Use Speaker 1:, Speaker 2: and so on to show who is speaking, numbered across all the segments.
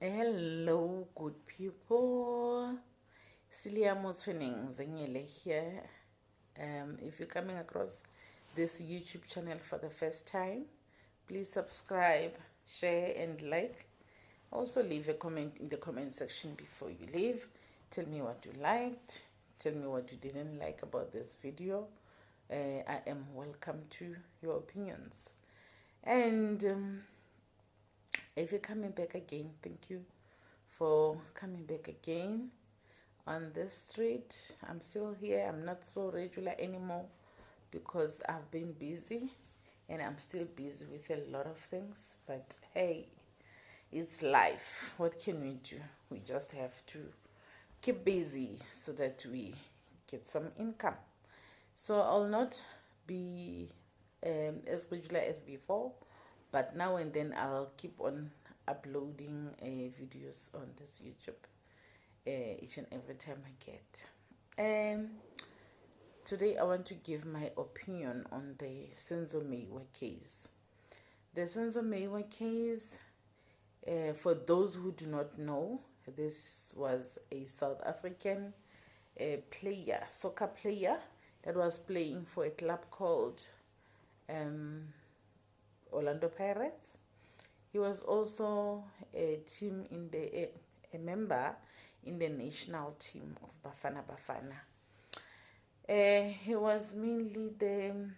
Speaker 1: Hello, good people. Siliamo Twinning Zengele here. If you're coming across this YouTube channel for the first time, please subscribe, share, and like. Also, leave a comment in the comment section before you leave. Tell me what you liked. Tell me what you didn't like about this video. I am welcome to your opinions. And if you're coming back again, thank you for coming back again on this street. I'm still here. I'm not so regular anymore because I've been busy and I'm still busy with a lot of things. But hey, it's life. What can we do? We just have to keep busy so that we get some income. So I'll not be as regular as before, but now and then I'll keep on uploading videos on this YouTube each and every time I get. Today I want to give my opinion on the Senzo Meyiwa case. The Senzo Meyiwa case, for those who do not know, this was a South African player, soccer player, that was playing for a club called Orlando Pirates. He was also a member in the national team of Bafana Bafana. He was mainly the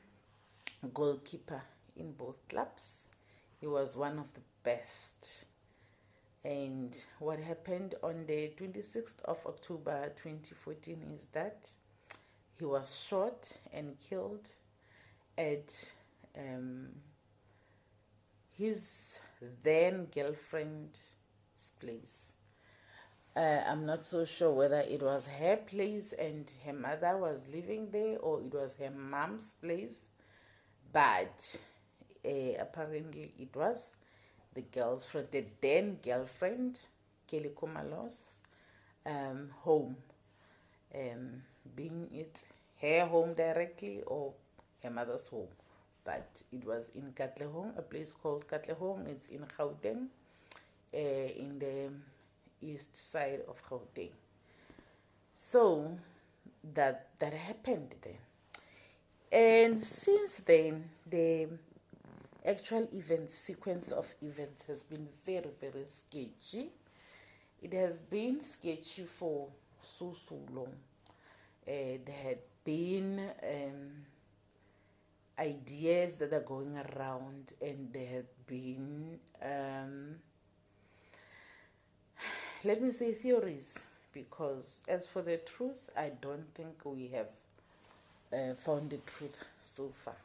Speaker 1: goalkeeper in both clubs. He was one of the best. And what happened on the 26th of October 2014 is that he was shot and killed at his then girlfriend's place. I'm not so sure whether it was her place and her mother was living there, or it was her mom's place, but apparently it was the girlfriend, the then girlfriend, Kelly Komalo's home, being it her home directly or her mother's home. But it was in Katlehong, a place called Katlehong. It's in Gauteng, in the east side of Gauteng. So that happened then. And since then, the actual sequence of events has been very, very sketchy. It has been sketchy for so long. There had been ideas that are going around, and there had been let me say theories, because as for the truth, I don't think we have found the truth so far.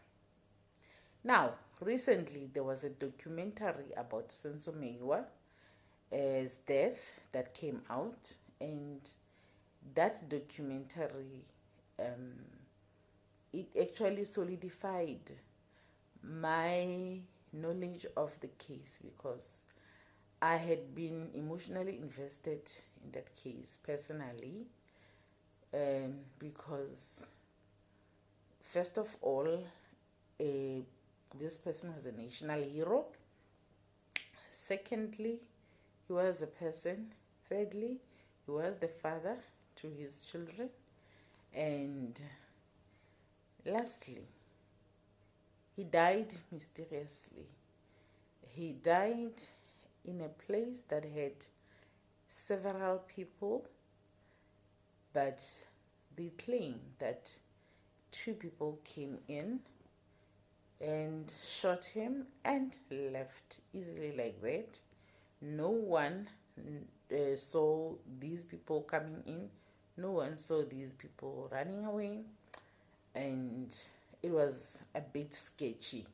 Speaker 1: Now, recently there was a documentary about Senzo Meyiwa's death that came out, and that documentary it actually solidified my knowledge of the case, because I had been emotionally invested in that case personally, because first of all, this person was a national hero. Secondly, he was a person. Thirdly, he was the father to his children. And lastly, he died mysteriously. He died in a place that had several people, but they claim that 2 people came in and shot him and left easily like that. No one saw these people coming in. No one saw these people running away. And it was a bit sketchy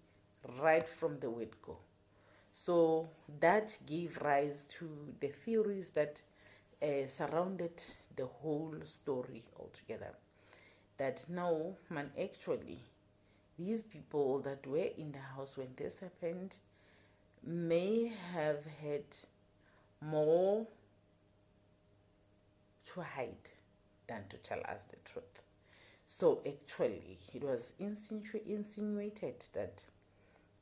Speaker 1: right from the word go. So that gave rise to the theories that surrounded the whole story altogether. That no, man, actually, these people that were in the house when this happened may have had more to hide than to tell us the truth. So actually, it was insinuated that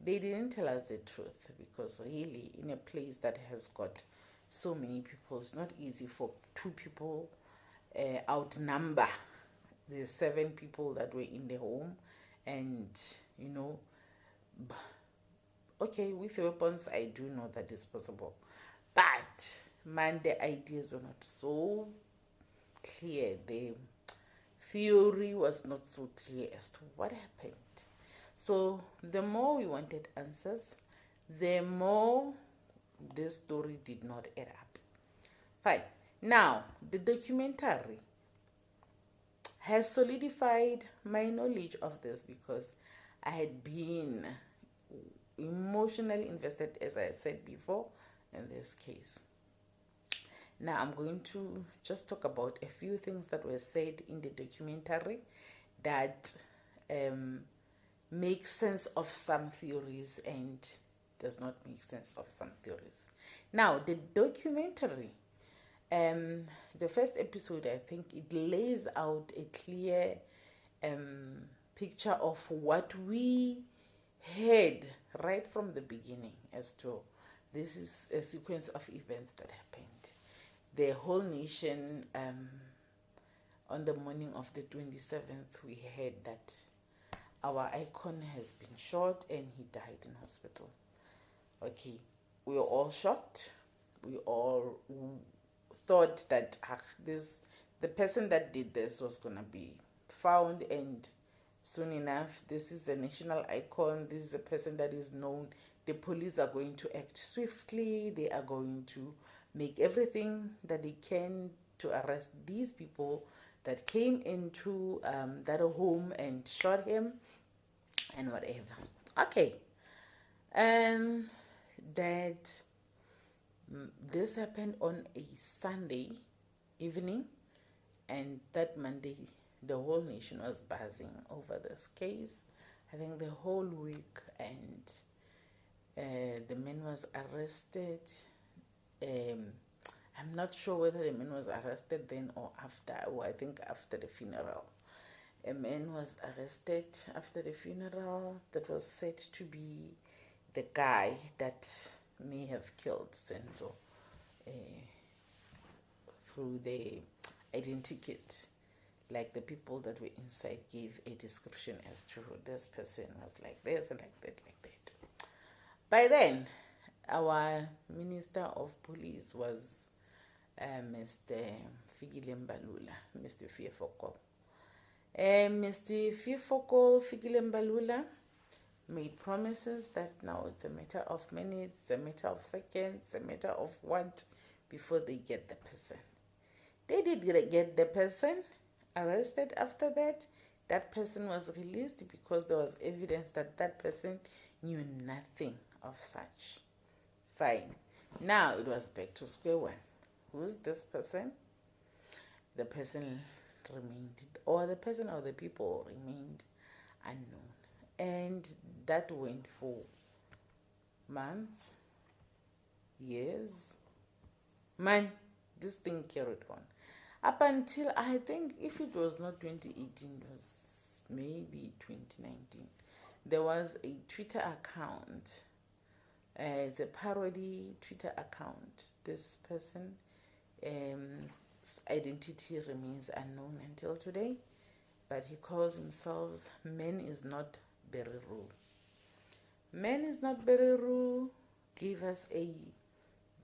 Speaker 1: they didn't tell us the truth, because really, in a place that has got so many people. It's not easy for two people outnumber the 7 people that were in the home, and okay, with weapons, I do know that it's possible, but man, the ideas were not so clear. The theory was not so clear as to what happened. So the more we wanted answers, the more this story did not add up. Fine. Now, the documentary has solidified my knowledge of this because I had been emotionally invested, as I said before, in this case. Now I'm going to just talk about a few things that were said in the documentary that make sense of some theories and does not make sense of some theories. Now, the documentary, the first episode, I think it lays out a clear picture of what we heard right from the beginning as to this is a sequence of events that happened. The whole nation, on the morning of the 27th, we heard that our icon has been shot and he died in hospital. Okay, we were all shocked. We all thought that the person that did this was going to be found, and soon enough, this is the national icon. This is a person that is known. The police are going to act swiftly. They are going to make everything that they can to arrest these people that came into that home and shot him and whatever. Okay. And that this happened on a Sunday evening, and that Monday the whole nation was buzzing over this case. I think the whole week, and the man was arrested. I'm not sure whether the man was arrested then or after, or I think after the funeral. A man was arrested after the funeral that was said to be the guy that may have killed Senzo through the identity kit. Like the people that were inside gave a description as to this person was like this and like that, like that. By then, our Minister of Police was Mr. Fikile Mbalula, Mr. Fiefoko. Mr. Fiefoko Fikile Mbalula made promises that now it's a matter of minutes, a matter of seconds, a matter of what before they get the person. They did get the person arrested. After that, that person was released because there was evidence that that person knew nothing of such. Fine. Now it was back to square one. Who's this person? The person remained, or the person or the people remained unknown. And that went for months, years. Man, this thing carried on. Up until, I think, if it was not 2018, it was maybe 2019. There was a Twitter account. It's a parody Twitter account. This person, identity remains unknown until today, but he calls himself Man Is Not Bereru. Man Is Not Bereru gave us a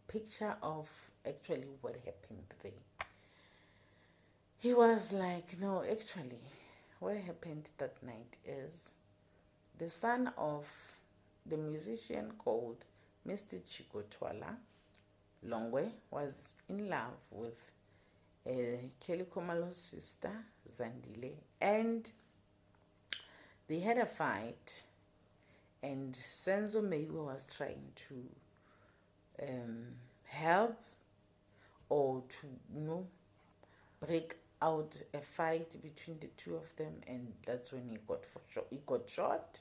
Speaker 1: picture of actually what happened there. He was like, no, actually, what happened that night is the son of the musician called Mr. Chico Twala Longwe was in love with Kelly Komalo's sister, Zandile, and they had a fight, and Senzo Meyiwa was trying to help or to, break out a fight between the two of them, and that's when he got shot.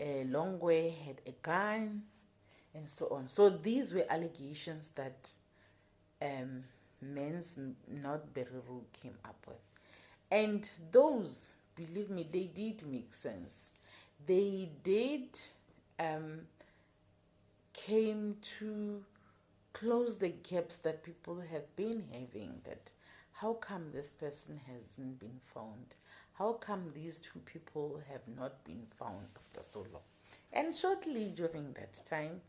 Speaker 1: Longwe had a gun, and so on. So these were allegations that Men's Not Bereru came up with. And those, believe me, they did make sense. They did came to close the gaps that people have been having, that how come this person hasn't been found? How come these two people have not been found after so long? And shortly during that time,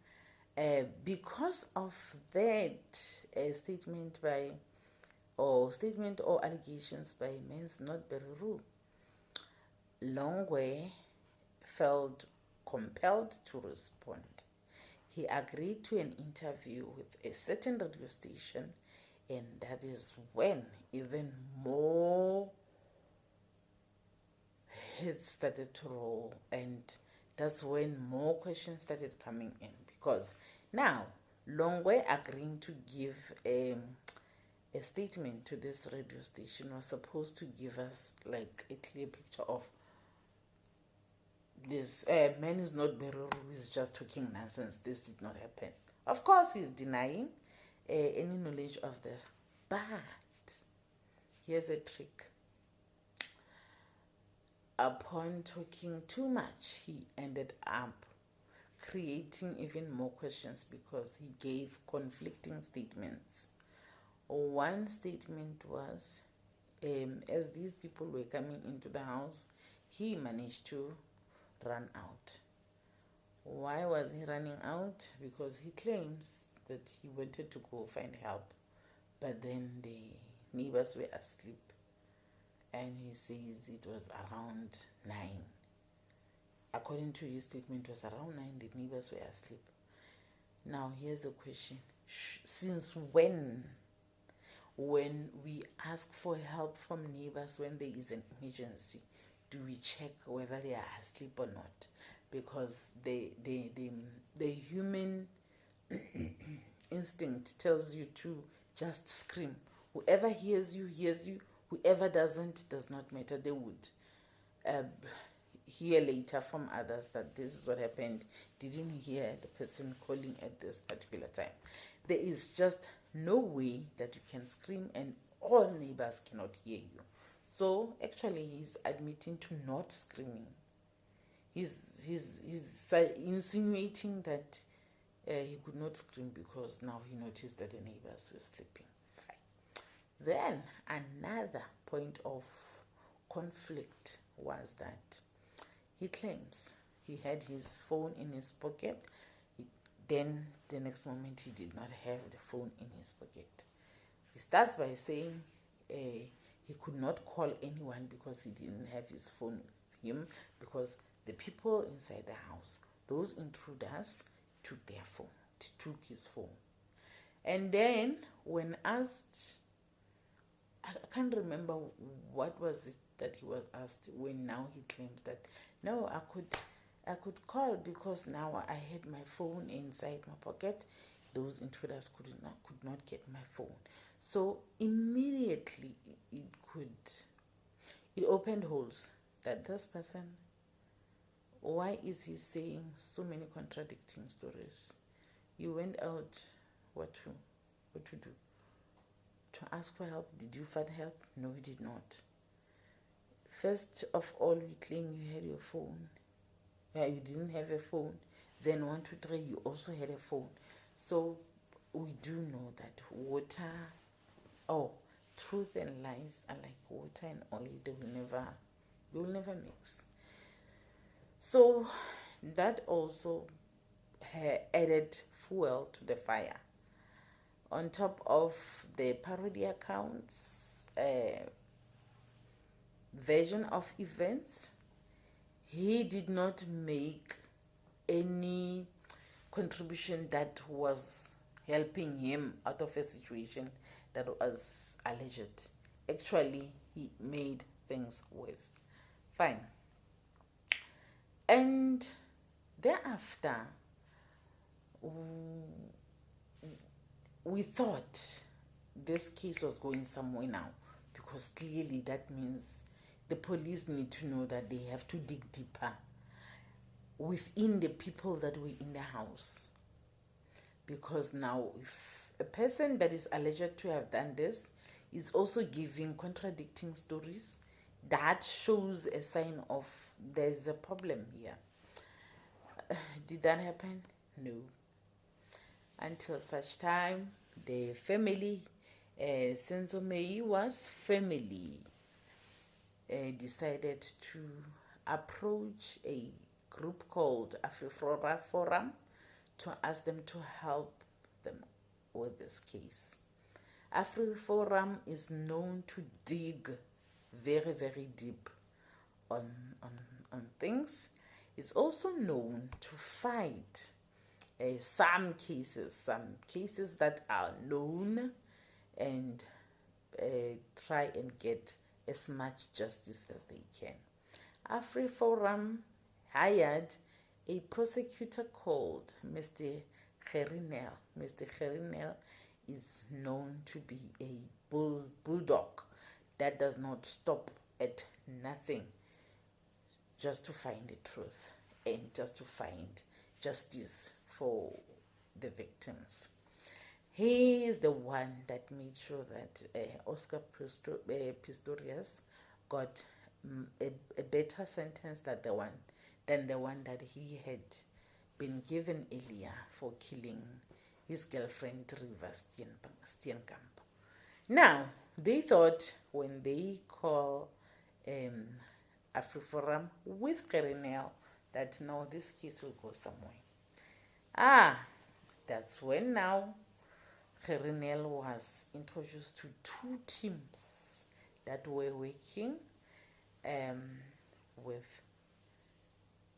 Speaker 1: because of that statement or allegations by Mens Not Bereru, Longwe felt compelled to respond. He agreed to an interview with a certain radio station, and that is when even more hits started to roll, and that's when more questions started coming in, because now Longwe agreeing to give a statement to this radio station was supposed to give us like a clear picture of this man is not Bereru, who is just talking nonsense. This did not happen. Of course, he's denying any knowledge of this. But here's a trick. Upon talking too much, he ended up creating even more questions because he gave conflicting statements. One statement was, as these people were coming into the house, he managed to run out. Why was he running out? Because he claims that he wanted to go find help, but then the neighbors were asleep, and he says it was around 9. According to his statement, it was around 9, the neighbors were asleep. Now here's the question. Since when we ask for help from neighbors when there is an emergency, do we check whether they are asleep or not? Because the human instinct tells you to just scream. Whoever hears you, hears you. Whoever doesn't, does not matter. They would hear later from others that this is what happened. Didn't hear the person calling at this particular time. There is just no way that you can scream and all neighbors cannot hear you. So actually he's admitting to not screaming. He's insinuating that he could not scream because now he noticed that the neighbors were sleeping. Fine. Then another point of conflict was that he claims he had his phone in his pocket. Then the next moment he did not have the phone in his pocket. He starts by saying he could not call anyone because he didn't have his phone with him, because the people inside the house, those intruders, took their phone, took his phone. And then when asked, I can't remember what was it that he was asked, when now he claims that no, I could call because now I had my phone inside my pocket. Those intruders could not get my phone. So immediately it opened holes that this person, why is he saying so many contradicting stories? You went out what to do? To ask for help. Did you find help? No, you did not. First of all, you claim you had your phone. You didn't have a phone. Then 1, 2, 3, you also had a phone. So we do know that truth and lies are like water and oil. They will never mix. So that also added fuel to the fire. On top of the parody accounts version of events, he did not make any contribution that was helping him out of a situation that was alleged. Actually, he made things worse. Fine. And thereafter, we thought this case was going somewhere now, because clearly that means the police need to know that they have to dig deeper within the people that were in the house. Because now if a person that is alleged to have done this is also giving contradicting stories, that shows a sign of there's a problem here. Did that happen? No. until such time the family, Senzo Meyiwa's family, decided to approach a group called AfriFlora Forum to ask them to help them with this case. AfriForum is known to dig very, very deep on things. It's also known to fight some cases that are known, and try and get as much justice as they can. AfriForum hired a prosecutor called Mr. Gerinel. Mr. Gerinel is known to be a bulldog that does not stop at nothing just to find the truth and just to find justice for the victims. He is the one that made sure that Oscar Pistorius got a better sentence than the one that he had been given earlier for killing his girlfriend Riva Steenkamp. Now, they thought when they call AfriForum with Gerinel that no, this case will go somewhere. That's when now Gerinel was introduced to two teams that were working with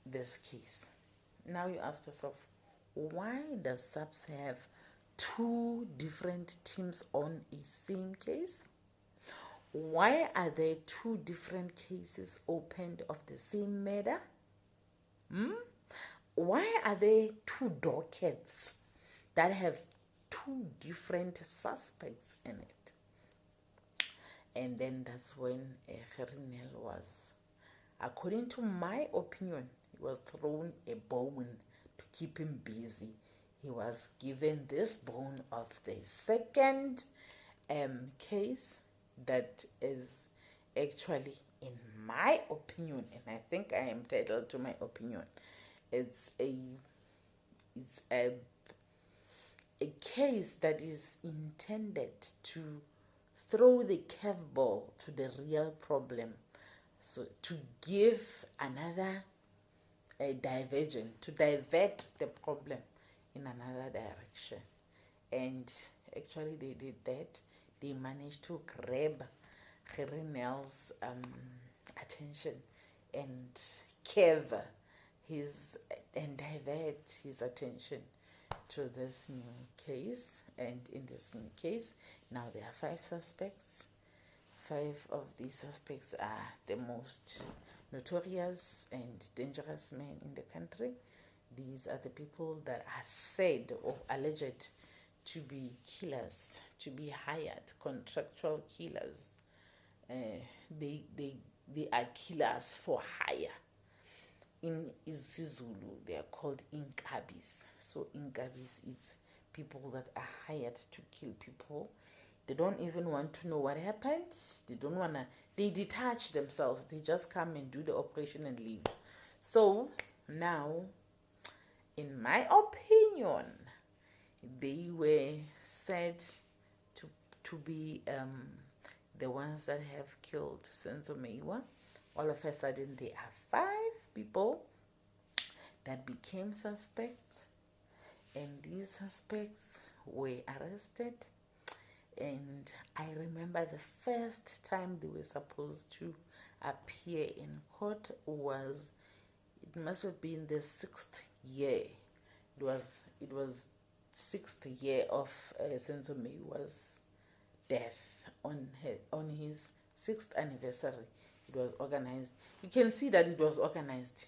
Speaker 1: this case. Now you ask yourself, why does SAPS have two different teams on a same case? Why are there two different cases opened of the same murder? Why are there two dockets that have two different suspects in it? And then that's when Gerinel was, according to my opinion, he was thrown a bone to keep him busy. He was given this bone of the second case that is actually, in my opinion, and I think I am entitled to my opinion, it's a case that is intended to throw the curveball to the real problem, so to give another diversion, to divert the problem in another direction. And actually they did that. They managed to grab Gerinel's attention and curve and divert his attention to this new case. And in this new case, now there are 5 suspects. 5 of these suspects are the most notorious and dangerous men in the country. These are the people that are said or alleged to be killers, to be hired, contractual killers. They are killers for hire. In isiZulu, they are called inkabis. So inkabis is people that are hired to kill people. They don't even want to know what happened. They detach themselves. They just come and do the operation and leave. So now, in my opinion, they were said to be the ones that have killed Senzo Meyiwa. All of a sudden, there are 5 people that became suspects, and these suspects were arrested. And I remember the first time they were supposed to appear in court it must have been the 6th year. It was 6th year of Senzo Meyiwa's death. On his 6th anniversary, it was organized. You can see that it was organized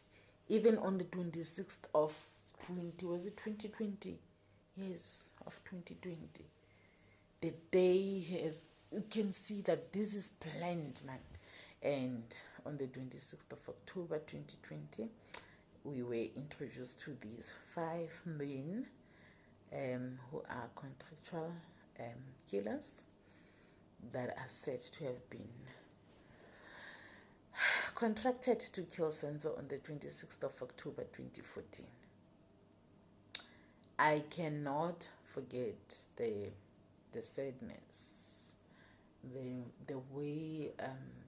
Speaker 1: even on the 26th of 2020? Yes, of 2020. The day you can see that this is planned, man. And on the 26th of October 2020, we were introduced to these 5 men who are contractual killers that are said to have been contracted to kill Senzo on the 26th of October 2014. I cannot forget the sadness, the way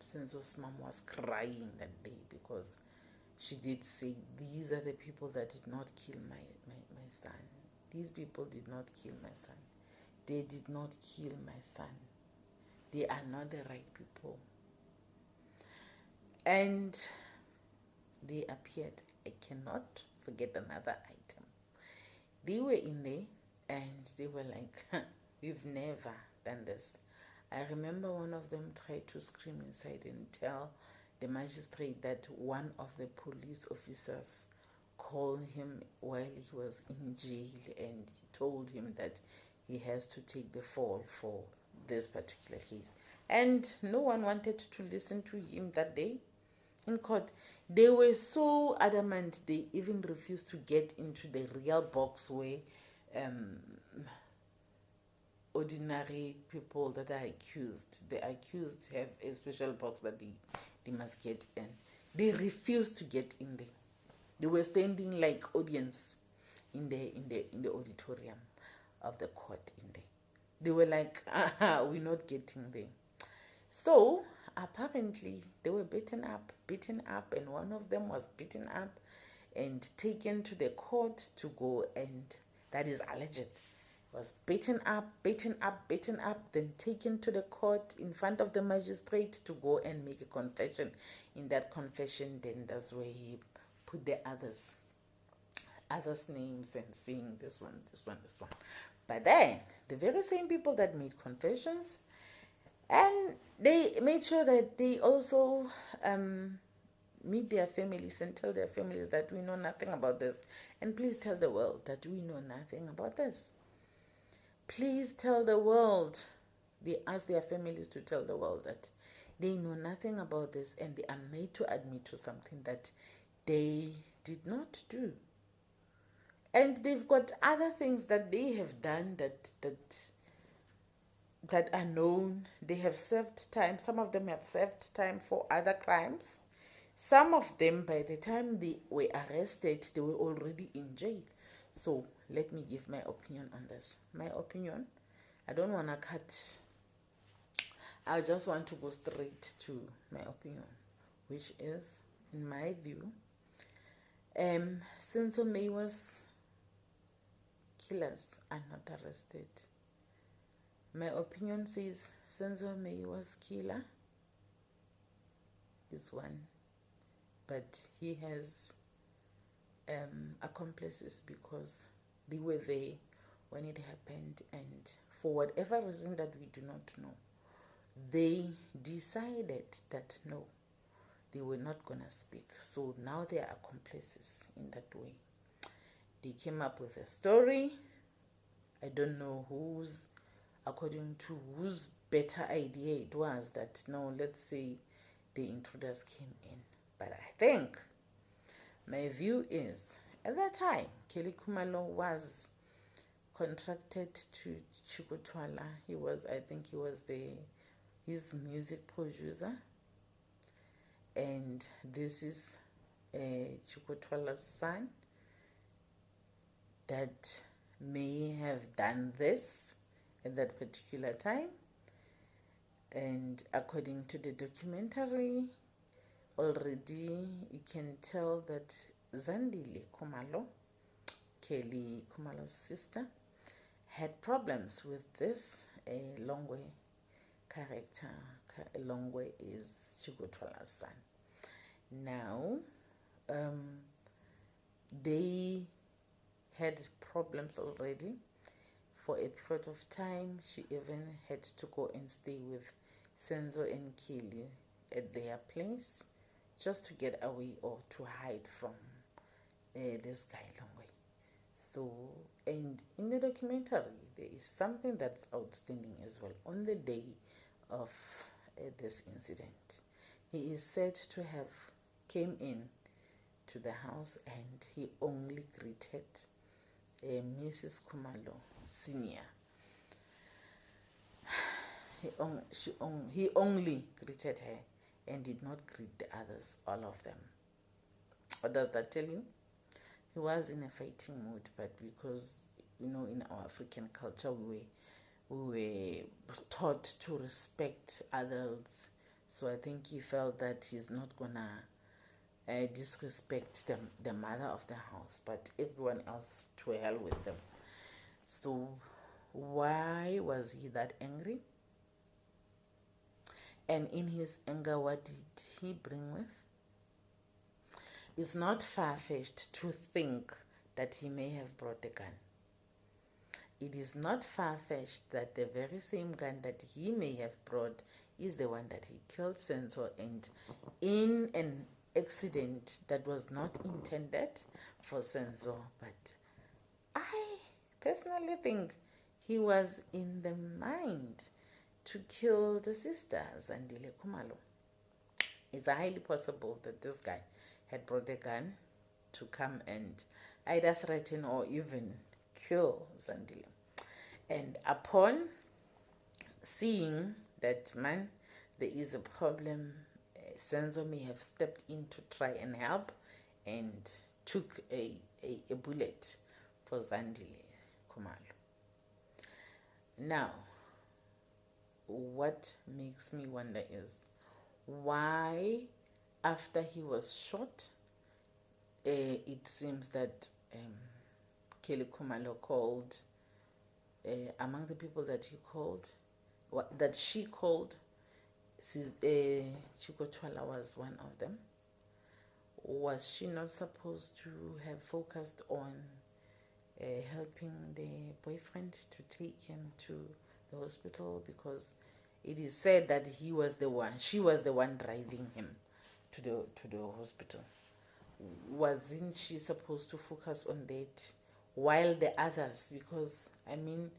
Speaker 1: Senzo's mom was crying that day, because she did say, these are the people that did not kill my son. These people did not kill my son. They did not kill my son. They are not the right people. And they appeared. I cannot forget another item. They were in there and they were like, we've never done this. I remember one of them tried to scream inside and tell the magistrate that one of the police officers called him while he was in jail, and he told him that he has to take the fall for this particular case. And no one wanted to listen to him that day in court. They were so adamant, they even refused to get into the real box where ordinary people that are accused, the accused have a special box that they must get in. They refused to get in there. They were standing like audience in the auditorium of the court in there. They were like, we're not getting there. So apparently they were beaten up, and one of them was beaten up and taken to the court to go, and that is alleged, was beaten up, then taken to the court in front of the magistrate to go and make a confession. In that confession, then that's where he put the others names and saying this one. But then the very same people that made confessions, and they made sure that they also meet their families and tell their families that we know nothing about this, and please tell the world that we know nothing about this. Please tell the world. They ask their families to tell the world that they know nothing about this, and they are made to admit to something that they did not do. And they've got other things that they have done that are known. They have served time. Some of them have served time for other crimes. Some of them, by the time they were arrested, they were already in jail. So let me give my opinion on this. My opinion, I don't want to cut. I just want to go straight to my opinion, which is, in my view, Senzo Meyiwa's killers are not arrested. My opinion says Senzo Meyiwa's killer is one, but he has accomplices, because they were there when it happened, and for whatever reason that we do not know, they decided that no, they were not gonna speak. So now they are accomplices in that way. They came up with a story. I don't know according to whose better idea it was, that no, let's say the intruders came in. But I think my view is, at that time, Kelly Khumalo was contracted to Chikotwala. I think he was his music producer. And this is Chikotwala's son that may have done this at that particular time. And according to the documentary, already you can tell that Zandile Khumalo, Kelly Khumalo's sister, had problems with this Longwe character. Longwe is Chikotwala's son. Now, they had problems already for a period of time. She even had to go and stay with Senzo and Kelly at their place, just to get away or to hide from this guy Longwe. So, and in the documentary, there is something that's outstanding as well. On the day of this incident, he is said to have came in to the house, and he only greeted Mrs. Khumalo Senior. He only greeted her and did not greet the others, all of them. What does that tell you? He was in a fighting mood, but because in our African culture, we were taught to respect adults. So I think he felt that he's not gonna disrespect the mother of the house, but everyone else, to hell with them. So why was he that angry? And in his anger, what did he bring with? It's not far-fetched to think that he may have brought a gun. It is not far-fetched that the very same gun that he may have brought is the one that he killed Senzo, and in an accident that was not intended for Senzo. But I personally think he was in the mind to kill the sisters and Zandile Kumalo. It's highly possible that this guy had brought a gun to come and either threaten or even kill Zandile. And upon seeing that, man, there is a problem, Senzo may have stepped in to try and help and took a bullet for Zandile Kumalo. Now, what makes me wonder is why, after he was shot, it seems that Kelly Kumalo called, among the people that he called, that she called, Chico Twala was one of them. Was she not supposed to have focused on helping the boyfriend to take him to the hospital? Because it is said that she was the one driving him to the hospital. Wasn't she supposed to focus on that while the others, because I mean,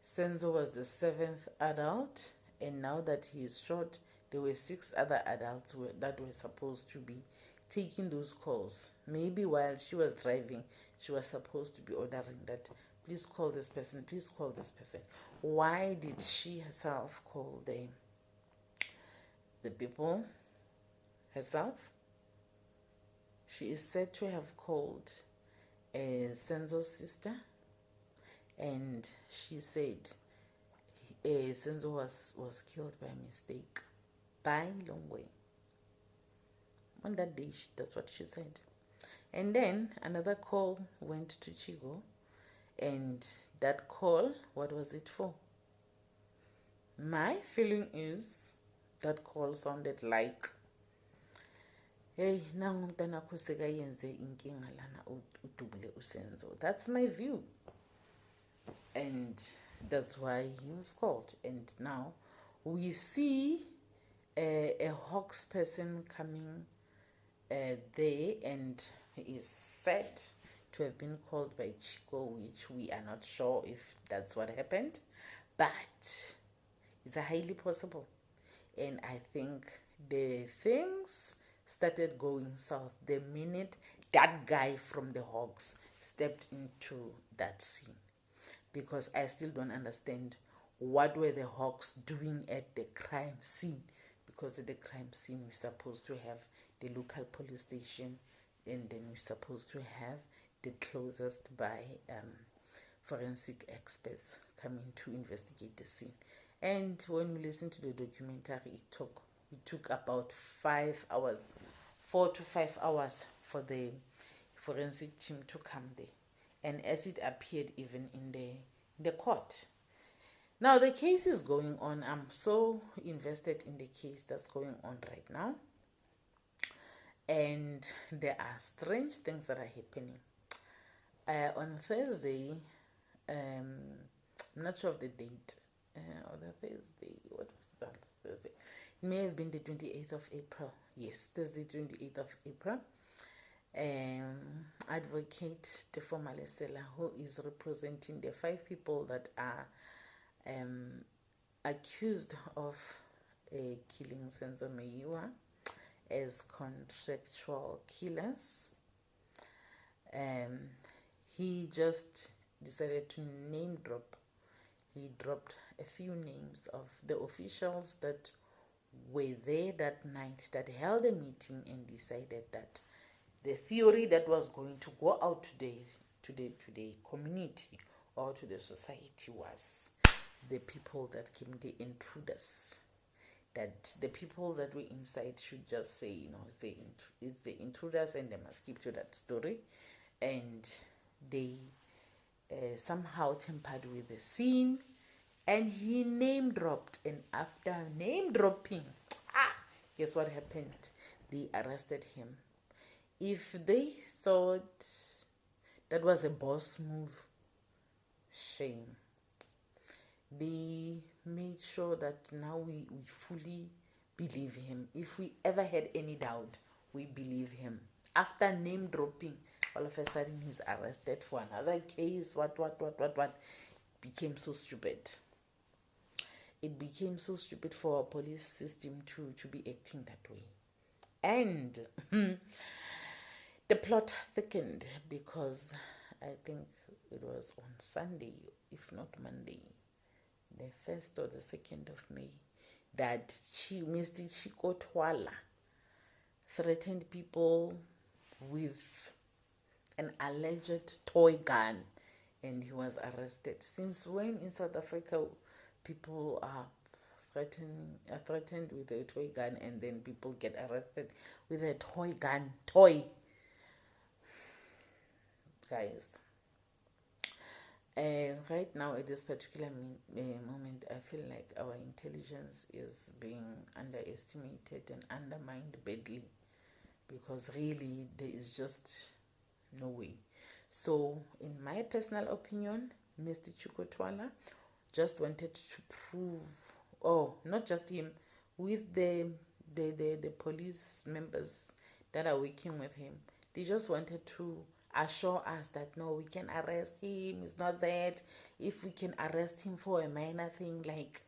Speaker 1: Senzo was the 7th adult, and now that he is shot, there were 6 other adults that were supposed to be taking those calls. Maybe while she was driving, she was supposed to be ordering that, please call this person, please call this person. Why did she herself call the people herself? She is said to have called Senzo's sister, and she said Senzo was killed by mistake, by long way. On that day, that's what she said. And then another call went to Chigo, and that call, what was it for? My feeling is that call sounded like, hey, nangu mntana kuseka yenze inkinga lana udubule uSenzo. That's my view. And that's why he was called. And now we see a Hawks person coming there, and he is said to have been called by Chico, which we are not sure if that's what happened, but it's highly possible. And I think the things started going south the minute that guy from the Hawks stepped into that scene, because I still don't understand what were the Hawks doing at the crime scene, because at the crime scene we're supposed to have the local police station, and then we're supposed to have the closest by forensic experts coming to investigate the scene. And when we listen to the documentary, it took about 5 hours, 4 to 5 hours for the forensic team to come there, and as it appeared even in the court. Now the case is going on. I'm so invested in the case that's going on right now, and there are strange things that are happening. On Thursday, I'm not sure of the date, or the Thursday, what was that Thursday? It may have been the 28th of April. Yes, Thursday, 28th of April. Advocate Tefo Malesela, who is representing the 5 people that are accused of killing Senzo Meyiwa as contractual killers, he just decided to name drop. He dropped a few names of the officials that were there that night, that held a meeting and decided that the theory that was going to go out to the community or to the society was the people that came, the intruders. That the people that were inside should just say, it's the intruders, and they must keep to that story. And they somehow tampered with the scene, and he name dropped. And after name dropping, guess what happened? They arrested him. If they thought that was a boss move, shame. They made sure that now we fully believe him. If we ever had any doubt, we believe him. After name dropping, all of a sudden he's arrested for another case. What became so stupid. It became so stupid for our police system to be acting that way. And the plot thickened because I think it was on Sunday, if not Monday, the 1st or the 2nd of May, that Mr. Chiko Twala threatened people with an alleged toy gun, and he was arrested. Since when in South Africa people are threatened with a toy gun, and then people get arrested with a toy gun? Guys, right now at this particular moment, I feel like our intelligence is being underestimated and undermined badly, because really there is just no way. So in my personal opinion, Mr. Chukotwala just wanted to prove, not just him, with the police members that are working with him, they just wanted to assure us that no, we can arrest him. It's not that. If we can arrest him for a minor thing like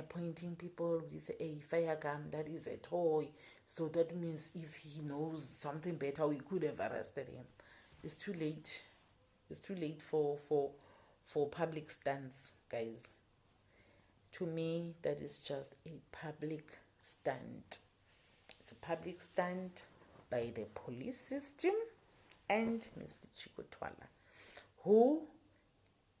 Speaker 1: pointing people with a fire gun, that is a toy, so that means if he knows something better, we could have arrested him. It's too late. It's too late for public stunts, guys. To me, that is just a public stunt. It's a public stunt by the police system and Mr. Chikotwala, who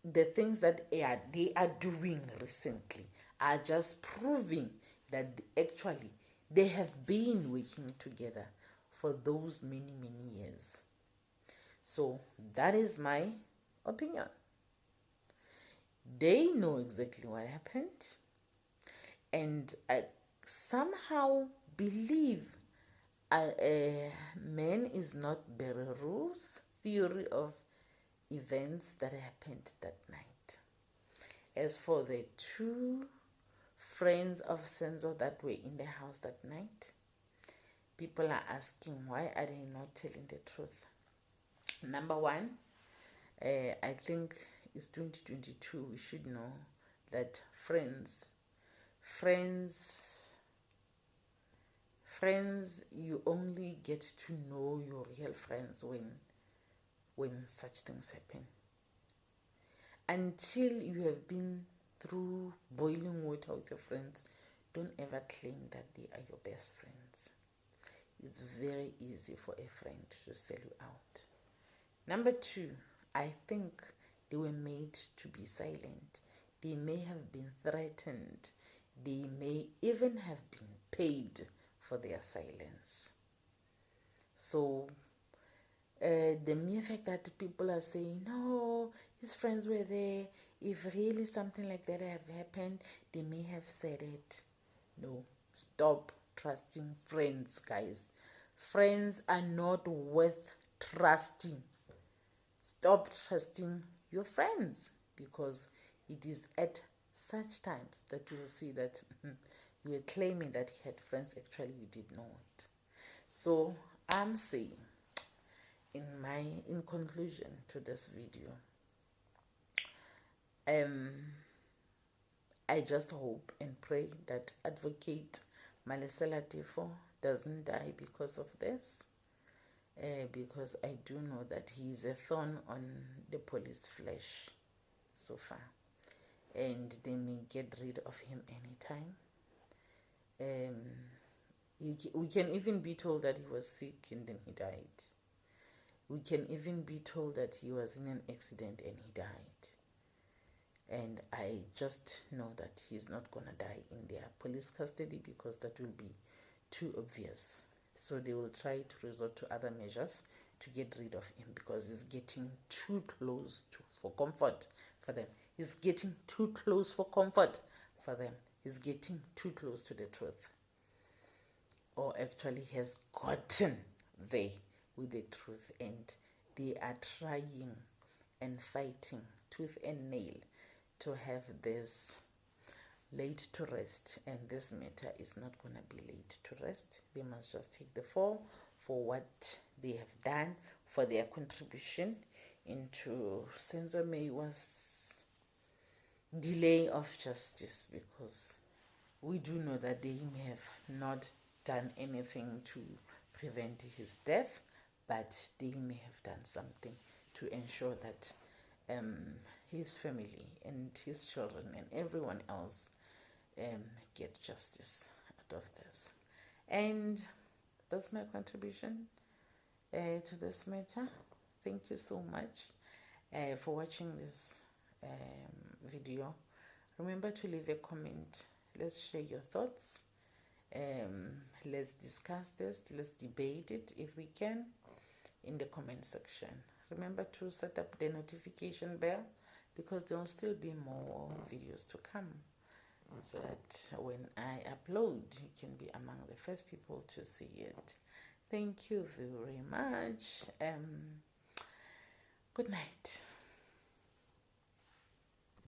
Speaker 1: the things that they are doing recently are just proving that actually they have been working together for those many years. So that is my opinion. They know exactly what happened, and I somehow believe man is not Bereru's theory of events that happened that night. As for the two friends of Senzo that were in the house that night, people are asking, why are they not telling the truth? Number one, I think it's 2022. We should know that friends, you only get to know your real friends when such things happen. Until you have been through boiling water with your friends, don't ever claim that they are your best friends. It's very easy for a friend to sell you out. Number two, I think they were made to be silent. They may have been threatened. They may even have been paid for their silence. So the mere fact that people are saying, no, his friends were there, if really something like that have happened, they may have said it. No, stop trusting friends, guys. Friends are not worth trusting. Stop trusting your friends, because it is at such times that you will see that you were claiming that you had friends, actually you did not. So I'm saying, in conclusion to this video, I just hope and pray that Advocate Malesela Tifo doesn't die because of this, because I do know that he is a thorn on the police flesh so far, and they may get rid of him anytime. We can even be told that he was sick and then he died. We can even be told that he was in an accident and he died. and I just know that he's not gonna die in their police custody, because that will be too obvious. So they will try to resort to other measures to get rid of him, because he's getting too close for comfort for them. He's getting too close for comfort for them. He's getting too close to the truth, or actually has gotten there with the truth, and they are trying and fighting tooth and nail to have this laid to rest, and this matter is not going to be laid to rest. They must just take the fall for what they have done, for their contribution into Senzo Meyiwa's delay of justice, because we do know that they may have not done anything to prevent his death, but they may have done something to ensure that his family and his children and everyone else get justice out of this. And that's my contribution to this matter. Thank you so much for watching this video. Remember to leave a comment. Let's share your thoughts. Let's discuss this. Let's debate it if we can in the comment section. Remember to set up the notification bell, because there will still be more videos to come, so that when I upload, you can be among the first people to see it. Thank you very much. Good night.